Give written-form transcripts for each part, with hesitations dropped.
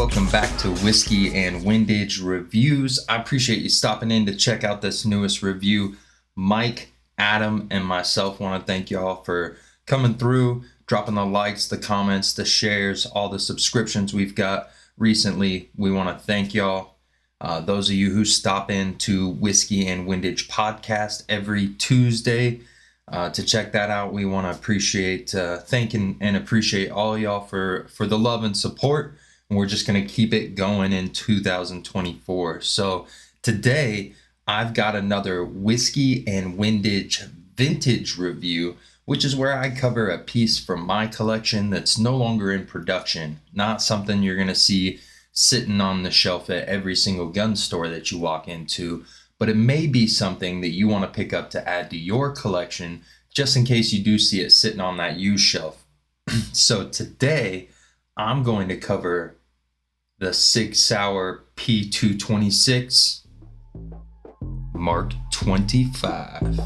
welcome back to Whiskey and Windage Reviews. I appreciate you stopping in to check out this newest review. Mike, Adam, and myself want to thank y'all for coming through, dropping the likes, the comments, the shares, all the subscriptions we've got recently. We want to thank y'all. Those of you who stop in to Whiskey and Windage podcast every Tuesday to check that out, we want to appreciate, thank and appreciate all y'all for the love and support. And we're just going to keep it going in 2024. So today I've got another Whiskey and Windage vintage review, which is where I cover a piece from my collection that's no longer in production, not something you're going to see sitting on the shelf at every single gun store that you walk into, but it may be something that you want to pick up to add to your collection just in case you do see it sitting on that used shelf. So today I'm going to cover the Sig Sauer p226 Mark 25.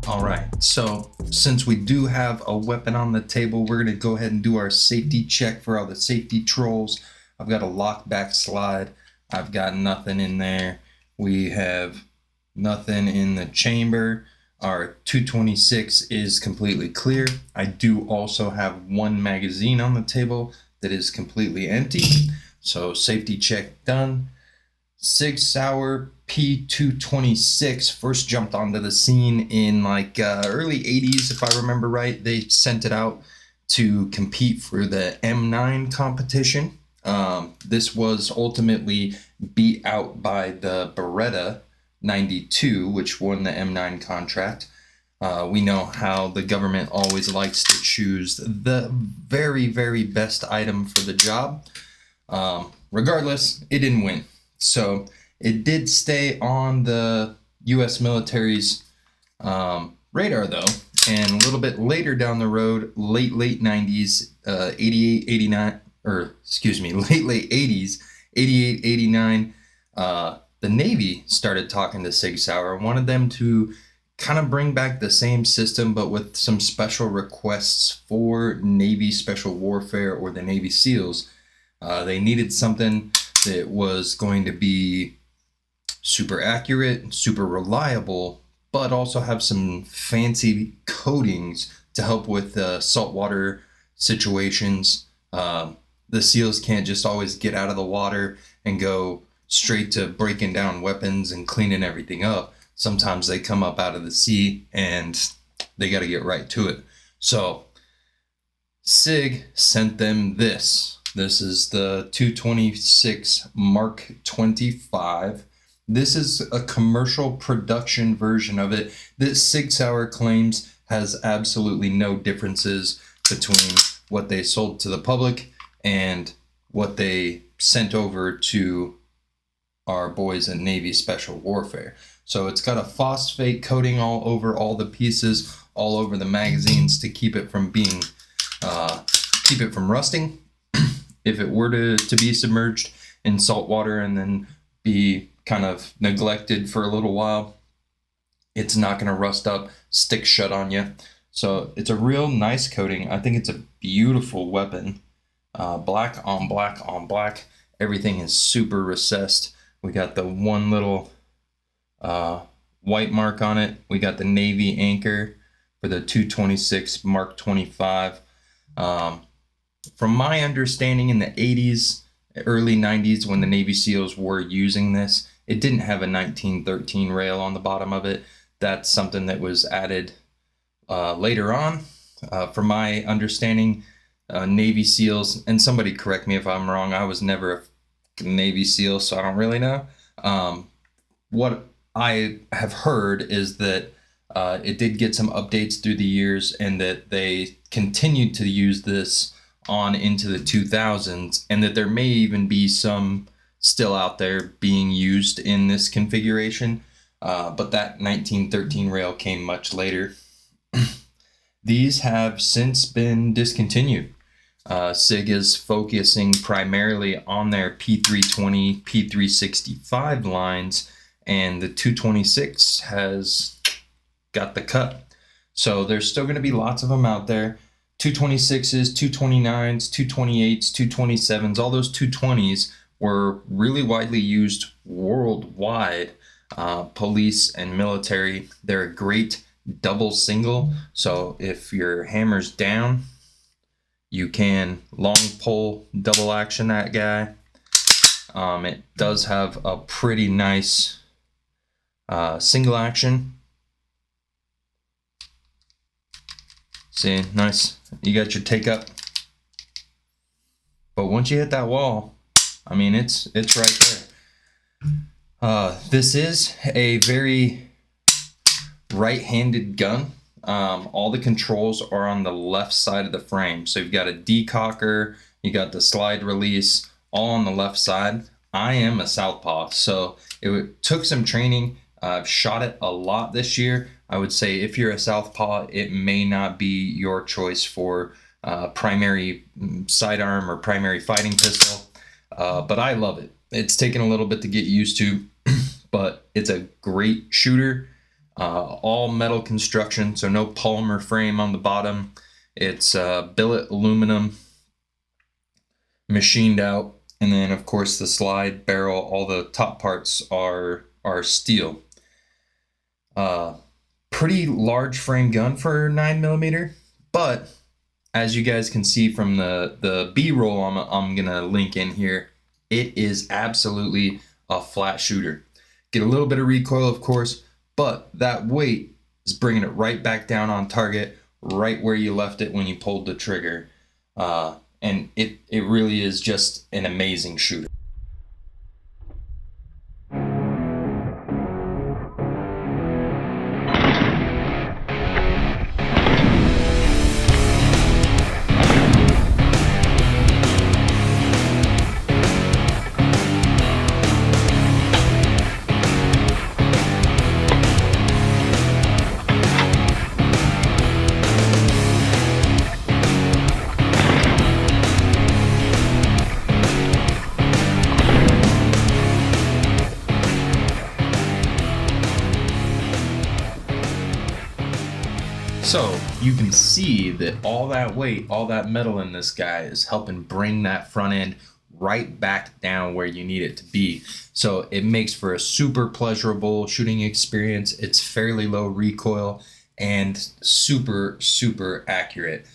All right, so since we do have a weapon on the table, we're going to go ahead and do our safety check for all the safety trolls. I've got a lockback slide. I've got nothing in there. We have nothing in the chamber. Our 226 is completely clear. I do also have one magazine on the table that is completely empty. So safety check done. Sig Sauer p226 first jumped onto the scene in early 80s, if I remember right. They sent it out to compete for the M9 competition. This was ultimately beat out by the Beretta 92, which won the M9 contract. We know how the government always likes to choose the very, very best item for the job. Regardless, it didn't win. So it did stay on the U.S. military's radar, though. And a little bit later down the road, late 90s, 88, 89, or excuse me, late 80s, 88, 89, the Navy started talking to Sig Sauer and wanted them to kind of bring back the same system, but with some special requests for Navy Special Warfare or the Navy SEALs. They needed something that was going to be super accurate, super reliable, but also have some fancy coatings to help with saltwater situations. The SEALs can't just always get out of the water and go straight to breaking down weapons and cleaning everything up. Sometimes they come up out of the sea and they got to get right to it. So Sig sent them this. This is the 226 Mark 25. This is a commercial production version of it that Sig Sauer claims has absolutely no differences between what they sold to the public and what they sent over to our boys in Navy Special Warfare. So it's got a phosphate coating all over all the pieces, all over the magazines to keep it from being, keep it from rusting. If it were to be submerged in salt water and then be kind of neglected for a little while, it's not going to rust up, stick shut on you. So it's a real nice coating. I think it's a beautiful weapon. Black on black on black. Everything is super recessed. We got the one little white mark on it. We got the Navy anchor for the 226 Mark 25. From my understanding, in the 80s, early 90s, when the Navy SEALs were using this, it didn't have a 1913 rail on the bottom of it. That's something that was added later on. From my understanding, Navy SEALs, and somebody correct me if I'm wrong, I was never a Navy SEAL, so I don't really know. What I have heard is that it did get some updates through the years and that they continued to use this on into the 2000s, and that there may even be some still out there being used in this configuration, but that 1913 rail came much later. These have since been discontinued. Sig is focusing primarily on their P320, P365 lines, and the 226 has got the cut. So there's still going to be lots of them out there. 226s, 229s, 228s, 227s, all those 220s were really widely used worldwide. Police and military, they're a great double single. So if your hammer's down, you can long pull double action that guy. It does have a pretty nice single action. See, nice. You got your take up. But once you hit that wall, I mean, it's right there. This is a very right-handed gun. All the controls are on the left side of the frame. So you've got a decocker, you got the slide release, all on the left side. I am a southpaw, so it took some training. I've shot it a lot this year. I would say if you're a southpaw, it may not be your choice for primary sidearm or primary fighting pistol, but I love it. It's taken a little bit to get used to, but it's a great shooter. All metal construction, so no polymer frame on the bottom. It's billet aluminum, machined out, and then of course the slide, barrel, all the top parts are steel. Pretty large frame gun for 9mm, but as you guys can see from the B-roll I'm gonna link in here, it is absolutely a flat shooter. Get a little bit of recoil, of course, but that weight is bringing it right back down on target, right where you left it when you pulled the trigger. And it really is just an amazing shooter. So you can see that all that weight, all that metal in this guy is helping bring that front end right back down where you need it to be. So it makes for a super pleasurable shooting experience. It's fairly low recoil and super, super accurate.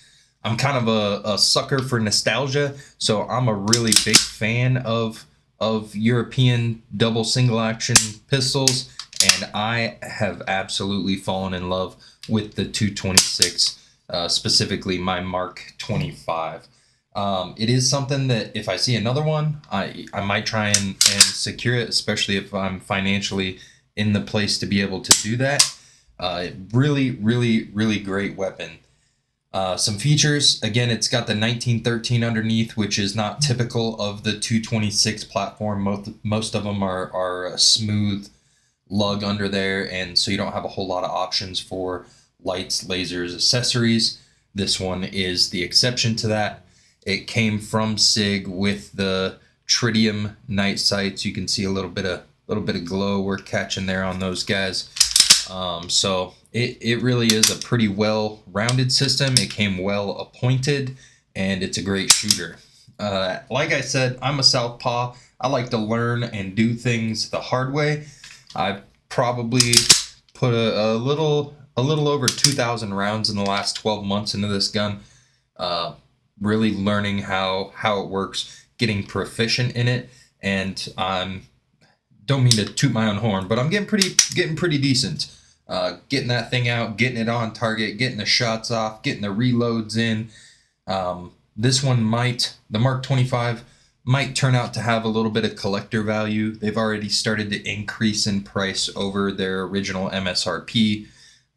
I'm kind of a sucker for nostalgia, so I'm a really big fan of European double single action pistols, and I have absolutely fallen in love with the 226, specifically my Mark 25. It is something that if I see another one, I might try and secure it, especially if I'm financially in the place to be able to do that. Really, really, really great weapon. Some features, again, it's got the 1913 underneath, which is not typical of the 226 platform. Most of them are a smooth lug under there, and so you don't have a whole lot of options for lights, lasers, accessories. This one is the exception to that. It came from Sig with the tritium night sights. You can see a little bit of glow we're catching there on those guys. So it really is a pretty well-rounded system. It came well appointed, and it's a great shooter. Like I said, I'm a southpaw. I like to learn and do things the hard way. I've probably put a little over 2,000 rounds in the last 12 months into this gun. Really learning how it works, getting proficient in it, and don't mean to toot my own horn, but I'm getting pretty decent. Getting that thing out, getting it on target, getting the shots off, getting the reloads in. This one the Mark 25 might turn out to have a little bit of collector value. They've already started to increase in price over their original MSRP.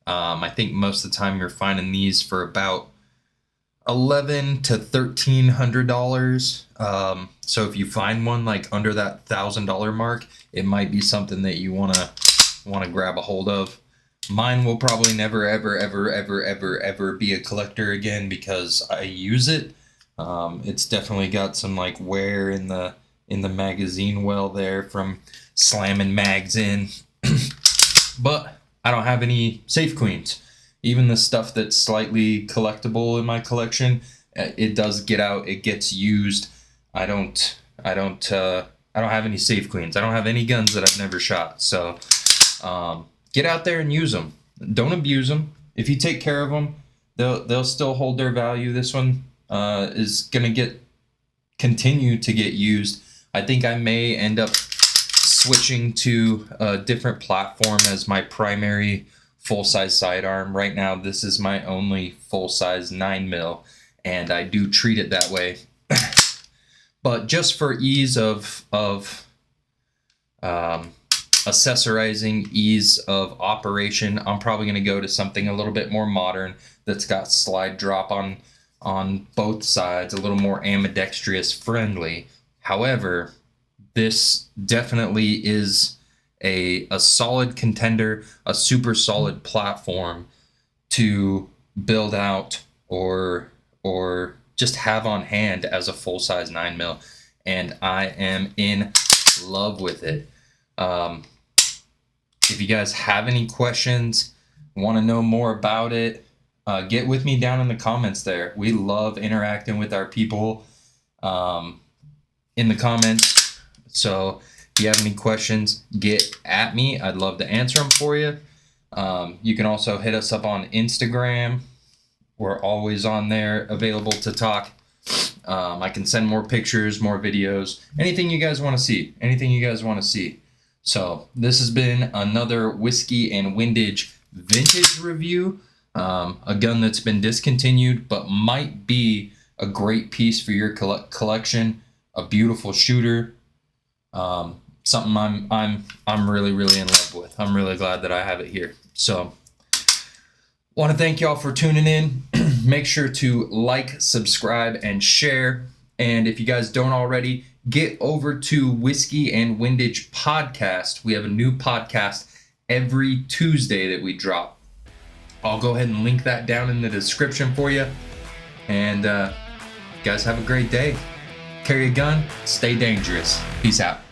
I think most of the time you're finding these for about $1,100 to $1,300. So if you find one like under that $1,000 mark, it might be something that you wanna grab a hold of. Mine will probably never, ever be a collector again because I use it. It's definitely got some like wear in the magazine well there from slamming mags in. But I don't have any safe queens. Even the stuff that's slightly collectible in my collection, it does get out. It gets used. I don't have any safe queens. I don't have any guns that I've never shot. So get out there and use them. Don't abuse them. If you take care of them, they'll still hold their value. This one is gonna continue to get used. I think I may end up switching to a different platform as my primary full-size sidearm. Right now, this is my only full-size 9mm, and I do treat it that way. But just for ease of accessorizing, ease of operation, I'm probably going to go to something a little bit more modern that's got slide drop on both sides, a little more ambidextrous friendly. However, this definitely is a solid contender, a super solid platform to build out or just have on hand as a full-size 9mm, and I am in love with it. If you guys have any questions, want to know more about it, get with me down in the comments there. We love interacting with our people in the comments. So if you have any questions, get at me. I'd love to answer them for you. You can also hit us up on Instagram. We're always on there, available to talk. I can send more pictures, more videos, anything you guys want to see. So this has been another Whiskey and Windage vintage review. A gun that's been discontinued, but might be a great piece for your collection. A beautiful shooter. Something I'm really in love with. I'm really glad that I have it here. So want to thank y'all for tuning in. Make sure to like, subscribe, and share. And if you guys don't already, get over to Whiskey and Windage Podcast. We have a new podcast every Tuesday that we drop. I'll go ahead and link that down in the description for you. And guys, have a great day. Carry a gun, stay dangerous. Peace out.